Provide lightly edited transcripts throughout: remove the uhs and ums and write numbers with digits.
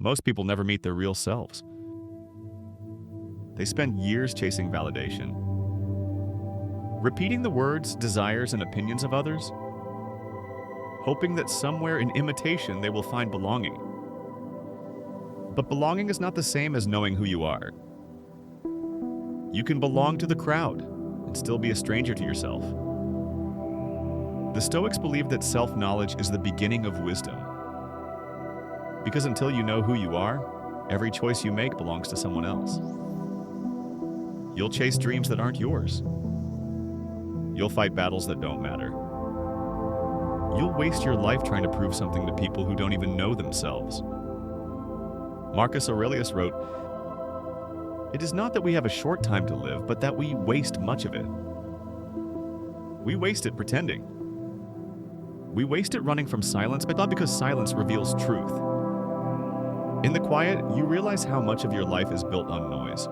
Most people never meet their real selves. They spend years chasing validation, repeating the words, desires, and opinions of others, hoping that somewhere in imitation they will find belonging. But belonging is not the same as knowing who you are. You can belong to the crowd and still be a stranger to yourself. The Stoics believe that self-knowledge is the beginning of wisdom. Because until you know who you are, every choice you make belongs to someone else. You'll chase dreams that aren't yours. You'll fight battles that don't matter. You'll waste your life trying to prove something to people who don't even know themselves. Marcus Aurelius wrote, "It is not that we have a short time to live, but that we waste much of it. We waste it pretending. We waste it running from silence, but not because silence reveals truth. In the quiet, you realize how much of your life is built on noise.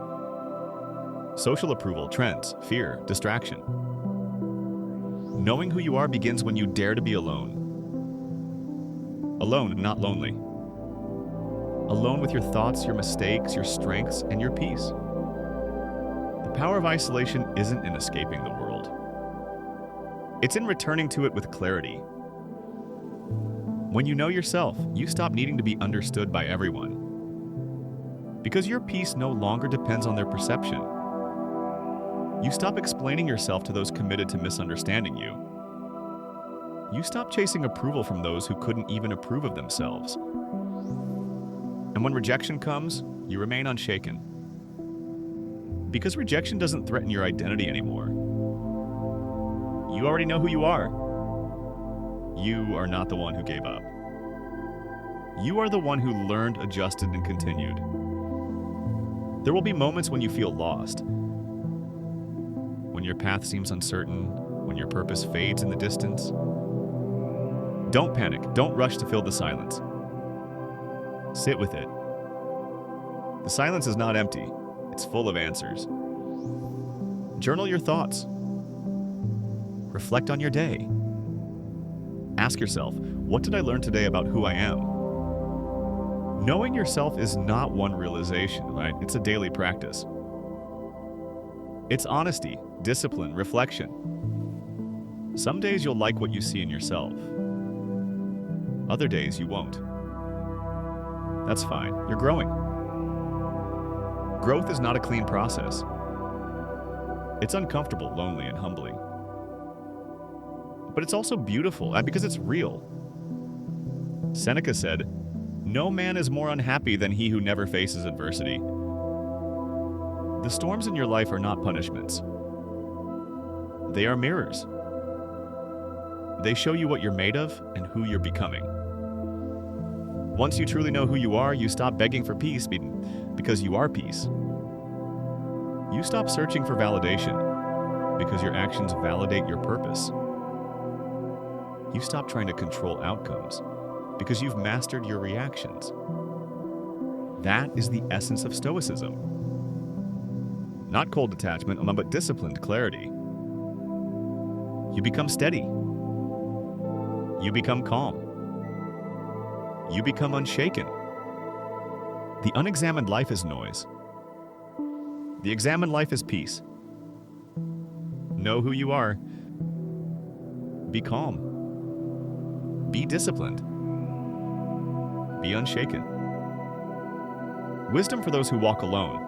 Social approval, trends, fear, distraction. Knowing who you are begins when you dare to be alone. Alone, not lonely. Alone with your thoughts, your mistakes, your strengths, and your peace. The power of isolation isn't in escaping the world. It's in returning to it with clarity. When you know yourself, you stop needing to be understood by everyone. Because your peace no longer depends on their perception. You stop explaining yourself to those committed to misunderstanding you. You stop chasing approval from those who couldn't even approve of themselves. And when rejection comes, you remain unshaken. Because rejection doesn't threaten your identity anymore. You already know who you are. You are not the one who gave up. You are the one who learned, adjusted, and continued. There will be moments when you feel lost. When your path seems uncertain, when your purpose fades in the distance. Don't panic. Don't rush to fill the silence. Sit with it. The silence is not empty. It's full of answers. Journal your thoughts. Reflect on your day. Ask yourself, what did I learn today about who I am? Knowing yourself is not one realization, right? It's a daily practice. It's honesty, discipline, reflection. Some days you'll like what you see in yourself. Other days you won't. That's fine. You're growing. Growth is not a clean process. It's uncomfortable, lonely, and humbling. But it's also beautiful because it's real. Seneca said, "No man is more unhappy than he who never faces adversity." The storms in your life are not punishments. They are mirrors. They show you what you're made of and who you're becoming. Once you truly know who you are, you stop begging for peace because you are peace. You stop searching for validation because your actions validate your purpose. You stop trying to control outcomes because you've mastered your reactions. That is the essence of Stoicism. Not cold detachment, but disciplined clarity. You become steady. You become calm. You become unshaken. The unexamined life is noise. The examined life is peace. Know who you are. Be calm. Be disciplined. Be unshaken. Wisdom for those who walk alone.